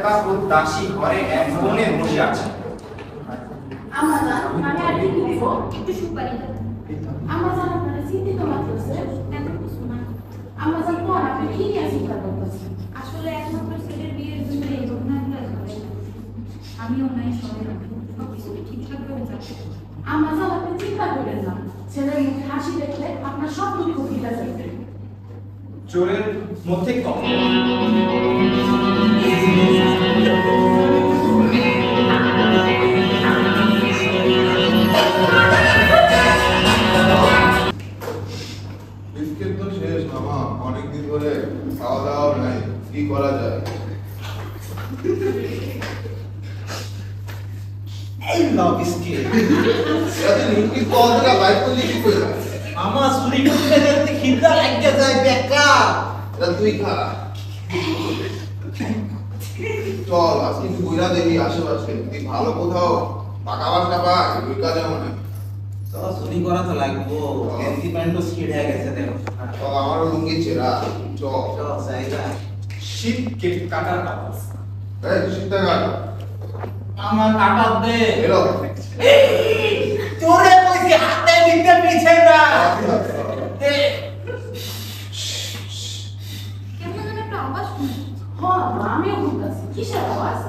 কাকুর দাসী ঘরে এক মনে বসে আছে। আমাজন আমি আর কি দিব একটু সুপারি দাও। আমাজন আপনারা চিন্তিত মাত্রছে এত কিছু না। আমাজন পর আপনি কি নিয়ে চিন্তা করতেছেন? আসলে একমাত্র ছেলের বিয়ের জন্য এই ঘটনাগুলো ঘটে। আমিও নাই সবাই সবকিছু ঠিকঠাক করে যাচ্ছে। আমাজন আপনি চিন্তা করেন না, ছেলের মুখে হাসি দেখলে আপনার সব দুঃখ কেটে যাবে। চোরের মধ্যে কথা বিস্কিট তো শেষ মামা, অনেকদিন ধরে খাওয়া দাওয়া নাই, কি করা যায়? এই লাভ বিস্কিট কি কল থেকে বাইক করলি কি করে? আমার চুরি করতে যেতে খিদা লাগে যায় বেকার। এটা তুই খা। চল আজকে একটু বইরা দেখি আশেপাশে যদি ভালো কোথাও পাকা বাসা পাই ওই কাজে মনে। তো চুরি করা তো লাগবো, গেঞ্জি প্যান্টও ছিঁড়ে গেছে দেখো। চল আমারও লুঙ্গি ছেঁড়া। চল চল জায়গা শীত কেটে কাটার আওয়াজ। এই শীতটা কাট। আমার কাটা দে। এলো তোরে কইছি হাতে নিতে পিছে না। দে কেমন যেন একটা আওয়াজ শুনছি। হ্যাঁ আমিও শুনতেছি। কিসের আওয়াজ?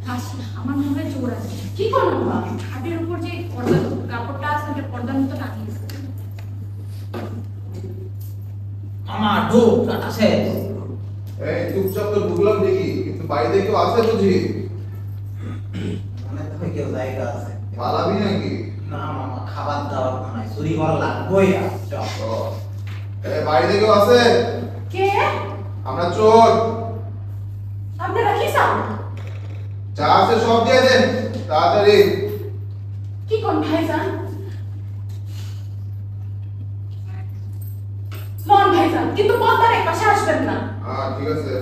হাসি। আমার মনে হয় চোর আছে। কি করলো মা? খাটের উপর যে পর্দা কাপড়টা আছে ওটা পর্দার মতো টাঙিয়েছে। আমার ঢোক কাটা শেষ। এই চুপচাপ তো ঢুকলাম দেখি, কিন্তু বাইরে কেউ আছে বুঝি? মনে তো কেউ জায়গা আছে। পালাবি নাকি? না মামা, খাবার দাবার নাই, চুরি করা লাগবেই। চল চল। এই বাইরে কেউ আছে? কে? আমরা চোর। আপনারা কি চান? যা আছে সব দিয়ে দেন তাড়াতাড়ি। কি কোন ভাইজান? লন ভাইজান, কিন্তু পদ্মার এক পাশে আসবেন না। হ্যাঁ ঠিক আছে।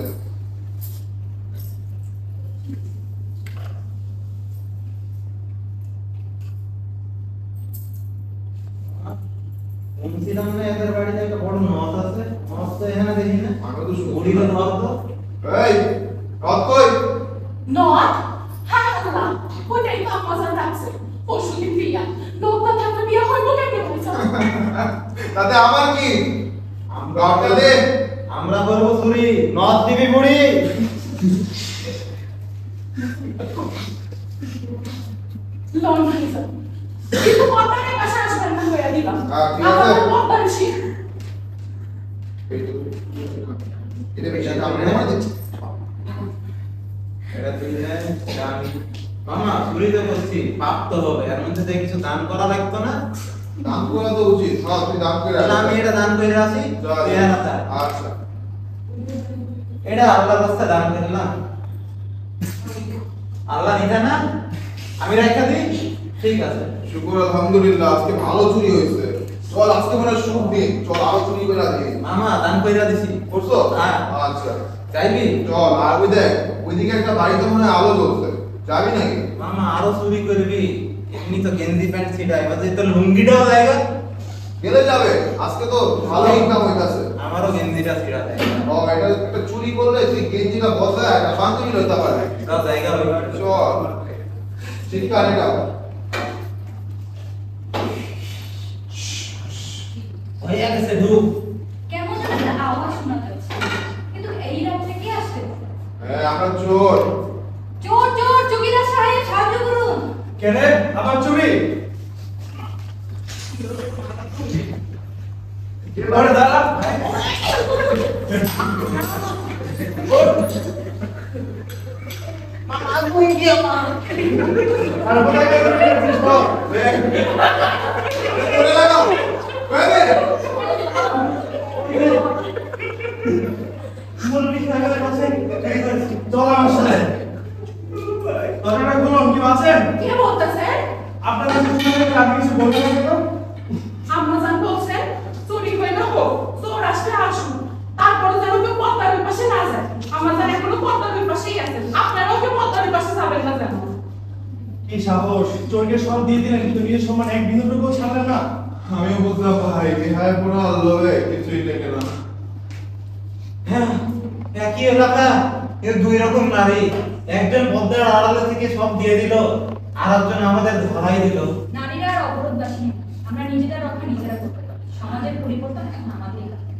শুনছিলাম না এদের বাড়িতে একটা বড় নথ আছে। নথ তো এখানে দেখি না। আমি তো শুনি। গড়িলে নথ তো। এই রথ কই? নট? হ্যাঁ না, ওটাই তো আমাজন রাখছে। পরশুদিন বিয়া। নটটা থাকলে বিয়া হইব কেন ভাইজান? তাতে আমার কি? রথটা দে। আমরা করবো চুরি, নথ দিবি বুড়ি। লন ভাইজান, কিন্তু পদ্মার এক পাশে আসবেন না হইয়া দিলাম। হ্যাঁ, ঠিক আছে। আমাদের পদ্মার শিখ। এটা বেশি কামড়ে না দিচ্ছি। এটা তুই নে, এটা আমি। মামা চুরি তো করছি, পাপ তো হবে। এর মধ্যে থেকে কিছু দান করা লাগতো না? দাম করা তো উচিত। হ্যাঁ তুই দাম করে তাহলে আমি এটা দান করে আসি। তুই আর না। আচ্ছা। এটা আল্লাহর রাস্তায় দান করলাম। আল্লাহ নিতে না, আমি রাখা দিই। ঠিক আছে। শুকর আলহামদুলিল্লাহ, আজকে ভালো চুরি হয়েছে। চল আজকে মনে হয় শুভ দিন, চল আরো চুরি করে দিই। মামা দান কইরা দিছি। করছো? হ্যাঁ। আচ্ছা যাইবি? চল। আর ওই দেখ ওইদিকে একটা বাড়িতে মনে হয় আলো জ্বলছে, যাবি নাকি? মামা আরো চুরি করবি? এমনি তো গেঞ্জি প্যান্ট ছিটা, এবার তো লুঙ্গিটাও জায়গা। গেলে যাবে, আজকে তো ভালো ইনকাম হইতাছে। আমারও গেঞ্জিটা ছিটা দেয়। ও এটা একটা চুরি করলে তুই গেঞ্জিটা বসায় একটা পাঞ্জাবি লইতে পারবি। এটাও জায়গা হইবে। চল চিৎকার এটা। হইয়া গেছে ঢুক। কেমন যেন একটা আওয়াজ শোনা যাচ্ছে। কিন্তু এই রাত্রে কে আসছে? হ্যাঁ আমরা চোর। চোর চোর, চৌকিদার সাহেব সাহায্য করুন। কেনে আবার চুরি? আরে দাঁড়া। মামা কই গিয়া মা? আর কোথায় গেছিস তো? করে লাগাও। কই দে। মুরগি সাহেবের কাছে এই করছি। চল আমার সাথে। আপনারা বলুন কি আছেন? কে বলতেছেন? আপনারা কিছু বলবেন, আমি কিছু বলবো না কেন? আমাজন বলছেন চুরি হয়ে না হোক, চোর আসলে আসুন, তারপরে যেন কেউ পদ্মার পাশে না যায়। আমাজন এখনো পদ্মার পাশেই আছেন, আপনারাও কেউ পদ্মার পাশে যাবেন না যেন। কি সাহস, চোরকে সব দিয়ে দিলেন কিন্তু নিজের সম্মান এক বিন্দুটুকু ছাড়লেন না। আমিও বুঝলাম ভাই, বিহায় পুরো আল্লাহে কিছুই টেকে না। হ্যাঁ, একই এলাকা। এ দুই রকম নারী, একজন পদ্মার আড়ালে থেকে সব দিয়ে দিল, আর একজন আমাদের ধরাই দিল। নারীরা আর অবরোধবাসী নয়। আমরা নিজেদের রক্ষা নিজেরা করতে পারি। সমাজের পরিবর্তন এখন আমাদেরই হাতে।